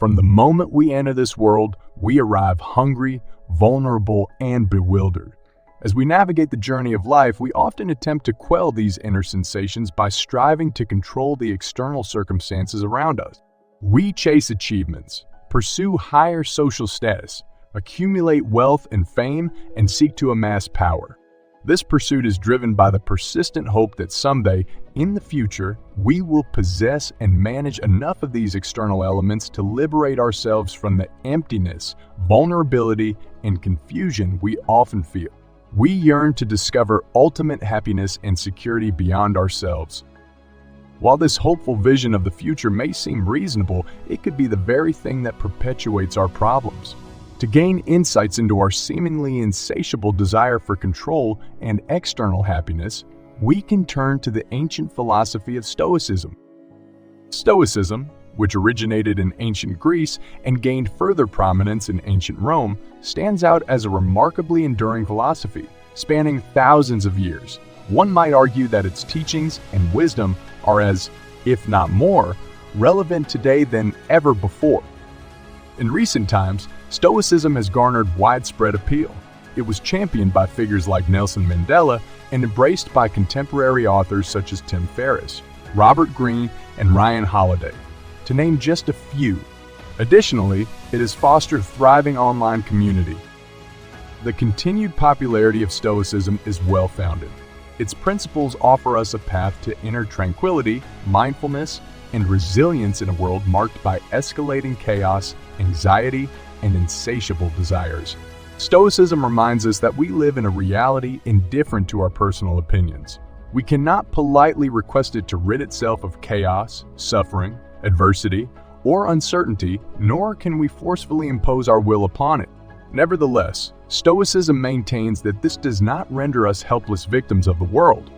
From the moment we enter this world, we arrive hungry, vulnerable, and bewildered. As we navigate the journey of life, we often attempt to quell these inner sensations by striving to control the external circumstances around us. We chase achievements, pursue higher social status, accumulate wealth and fame, and seek to amass power. This pursuit is driven by the persistent hope that someday, in the future, we will possess and manage enough of these external elements to liberate ourselves from the emptiness, vulnerability, and confusion we often feel. We yearn to discover ultimate happiness and security beyond ourselves. While this hopeful vision of the future may seem reasonable, it could be the very thing that perpetuates our problems. To gain insights into our seemingly insatiable desire for control and external happiness, we can turn to the ancient philosophy of Stoicism. Stoicism, which originated in ancient Greece and gained further prominence in ancient Rome, stands out as a remarkably enduring philosophy, spanning thousands of years. One might argue that its teachings and wisdom are as, if not more, relevant today than ever before. In recent times, Stoicism has garnered widespread appeal. It was championed by figures like Nelson Mandela and embraced by contemporary authors such as Tim Ferriss, Robert Greene, and Ryan Holiday, to name just a few. Additionally, it has fostered a thriving online community. The continued popularity of Stoicism is well-founded. Its principles offer us a path to inner tranquility, mindfulness, and resilience in a world marked by escalating chaos, anxiety, and insatiable desires. Stoicism reminds us that we live in a reality indifferent to our personal opinions. We cannot politely request it to rid itself of chaos, suffering, adversity, or uncertainty, nor can we forcefully impose our will upon it. Nevertheless, Stoicism maintains that this does not render us helpless victims of the world.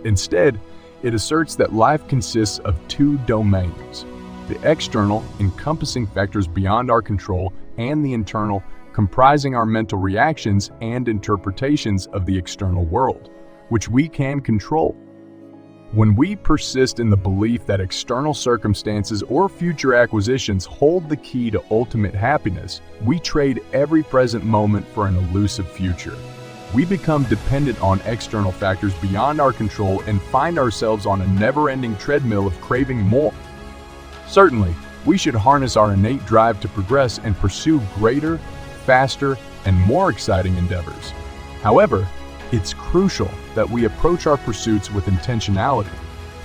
Instead, it asserts that life consists of two domains: the external, encompassing factors beyond our control, and the internal, comprising our mental reactions and interpretations of the external world, which we can control. When we persist in the belief that external circumstances or future acquisitions hold the key to ultimate happiness, we trade every present moment for an elusive future. We become dependent on external factors beyond our control and find ourselves on a never-ending treadmill of craving more. Certainly, we should harness our innate drive to progress and pursue greater, faster, and more exciting endeavors. However, it's crucial that we approach our pursuits with intentionality.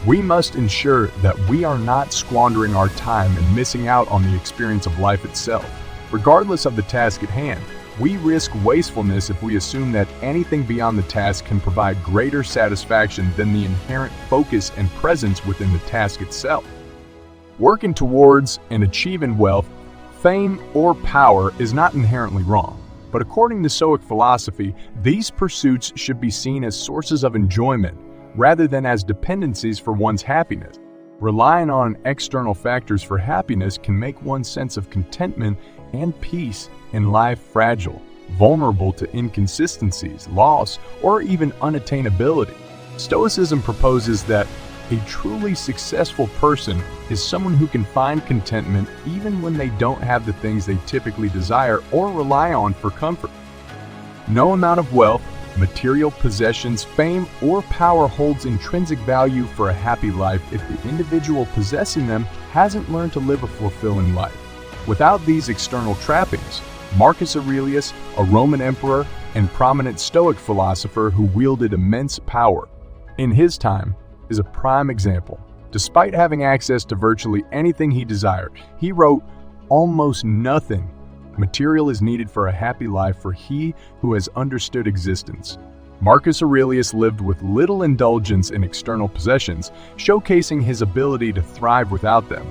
We must ensure that we are not squandering our time and missing out on the experience of life itself. Regardless of the task at hand, we risk wastefulness if we assume that anything beyond the task can provide greater satisfaction than the inherent focus and presence within the task itself. Working towards and achieving wealth, fame, or power is not inherently wrong. But according to Stoic philosophy, these pursuits should be seen as sources of enjoyment rather than as dependencies for one's happiness. Relying on external factors for happiness can make one's sense of contentment and peace in life fragile, vulnerable to inconsistencies, loss, or even unattainability. Stoicism proposes that a truly successful person is someone who can find contentment even when they don't have the things they typically desire or rely on for comfort. No amount of wealth, material possessions, fame, or power holds intrinsic value for a happy life if the individual possessing them hasn't learned to live a fulfilling life. Without these external trappings, Marcus Aurelius, a Roman emperor and prominent Stoic philosopher who wielded immense power, in his time, is a prime example. Despite having access to virtually anything he desired, he wrote, "Almost nothing material is needed for a happy life for he who has understood existence." Marcus Aurelius lived with little indulgence in external possessions, showcasing his ability to thrive without them.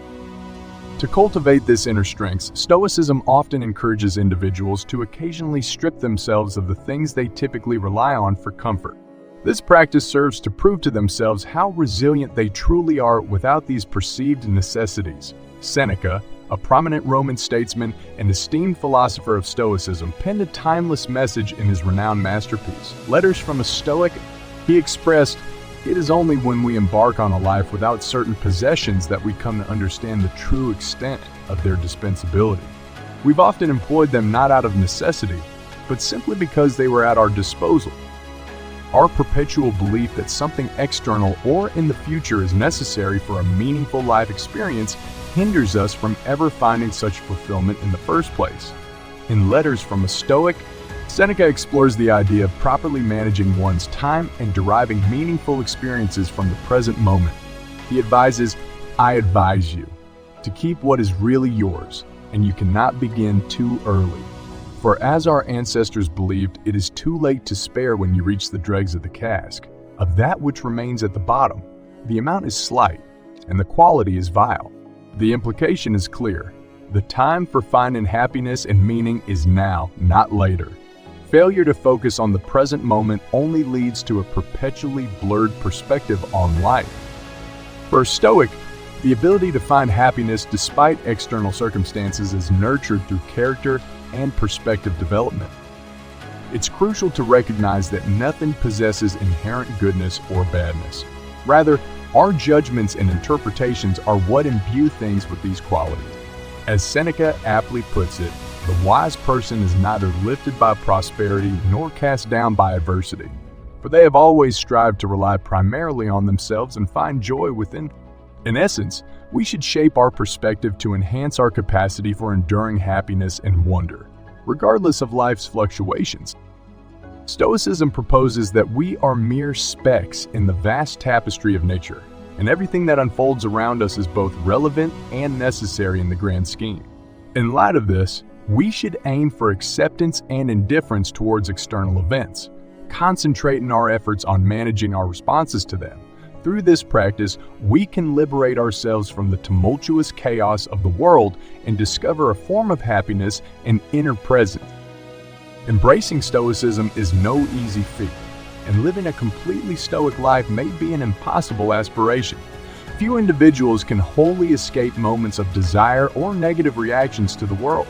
To cultivate this inner strength, Stoicism often encourages individuals to occasionally strip themselves of the things they typically rely on for comfort. This practice serves to prove to themselves how resilient they truly are without these perceived necessities. Seneca, a prominent Roman statesman and esteemed philosopher of Stoicism, penned a timeless message in his renowned masterpiece, Letters from a Stoic. He expressed, It is only when we embark on a life without certain possessions that we come to understand the true extent of their dispensability. We've often employed them not out of necessity, but simply because they were at our disposal. Our perpetual belief that something external or in the future is necessary for a meaningful life experience hinders us from ever finding such fulfillment in the first place. In Letters from a Stoic, Seneca explores the idea of properly managing one's time and deriving meaningful experiences from the present moment. He advises, "I advise you to keep what is really yours, and you cannot begin too early. For as our ancestors believed, it is too late to spare when you reach the dregs of the cask. Of that which remains at the bottom, the amount is slight, and the quality is vile." The implication is clear. The time for finding happiness and meaning is now, not later. Failure to focus on the present moment only leads to a perpetually blurred perspective on life. For a Stoic, the ability to find happiness despite external circumstances is nurtured through character and perspective development. It's crucial to recognize that nothing possesses inherent goodness or badness. Rather, our judgments and interpretations are what imbue things with these qualities. As Seneca aptly puts it, the wise person is neither lifted by prosperity nor cast down by adversity, for they have always strived to rely primarily on themselves and find joy within. In essence, we should shape our perspective to enhance our capacity for enduring happiness and wonder, regardless of life's fluctuations. Stoicism proposes that we are mere specks in the vast tapestry of nature, and everything that unfolds around us is both relevant and necessary in the grand scheme. In light of this, we should aim for acceptance and indifference towards external events, concentrating our efforts on managing our responses to them. Through this practice, we can liberate ourselves from the tumultuous chaos of the world and discover a form of happiness and inner presence. Embracing Stoicism is no easy feat, and living a completely Stoic life may be an impossible aspiration. Few individuals can wholly escape moments of desire or negative reactions to the world.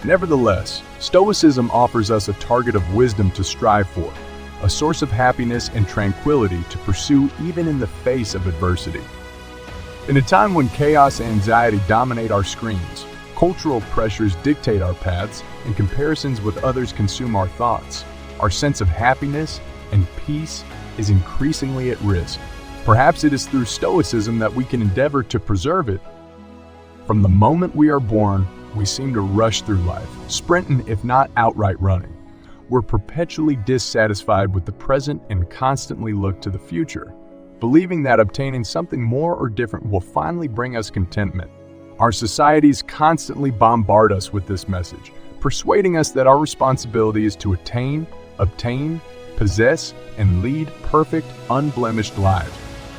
Nevertheless, Stoicism offers us a target of wisdom to strive for, a source of happiness and tranquility to pursue even in the face of adversity. In a time when chaos and anxiety dominate our screens, cultural pressures dictate our paths, and comparisons with others consume our thoughts, our sense of happiness and peace is increasingly at risk. Perhaps it is through Stoicism that we can endeavor to preserve it. From the moment we are born, we seem to rush through life, sprinting if not outright running. We're perpetually dissatisfied with the present and constantly look to the future, believing that obtaining something more or different will finally bring us contentment. Our societies constantly bombard us with this message, persuading us that our responsibility is to attain, obtain, possess, and lead perfect, unblemished lives.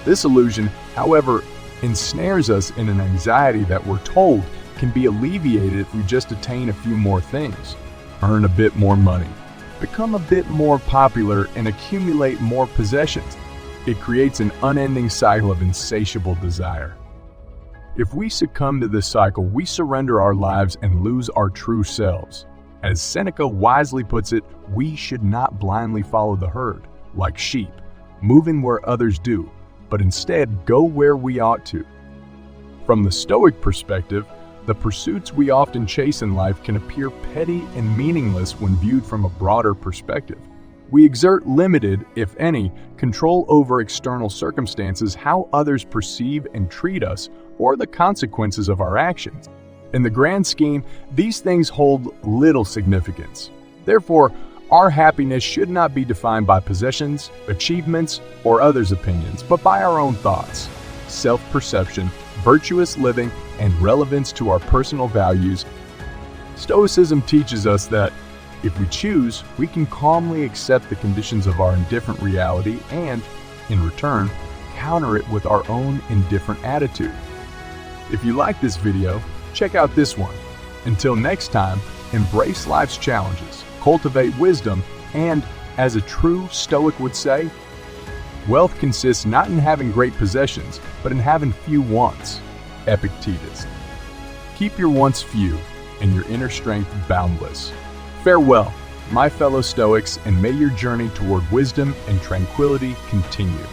This illusion, however, ensnares us in an anxiety that we're told can be alleviated if we just attain a few more things, earn a bit more money, become a bit more popular, and accumulate more possessions. It creates an unending cycle of insatiable desire. If we succumb to this cycle, we surrender our lives and lose our true selves. As Seneca wisely puts it, we should not blindly follow the herd, like sheep, moving where others do, but instead go where we ought to. From the Stoic perspective, the pursuits we often chase in life can appear petty and meaningless when viewed from a broader perspective. We exert limited, if any, control over external circumstances, how others perceive and treat us, or the consequences of our actions. In the grand scheme, these things hold little significance. Therefore, our happiness should not be defined by possessions, achievements, or others' opinions, but by our own thoughts, self-perception, virtuous living, and relevance to our personal values. Stoicism teaches us that if we choose, we can calmly accept the conditions of our indifferent reality and, in return, counter it with our own indifferent attitude. If you like this video, check out this one. Until next time, embrace life's challenges, cultivate wisdom, and, as a true Stoic would say, wealth consists not in having great possessions, but in having few wants. Epictetus. Keep your wants few, and your inner strength boundless. Farewell, my fellow Stoics, and may your journey toward wisdom and tranquility continue.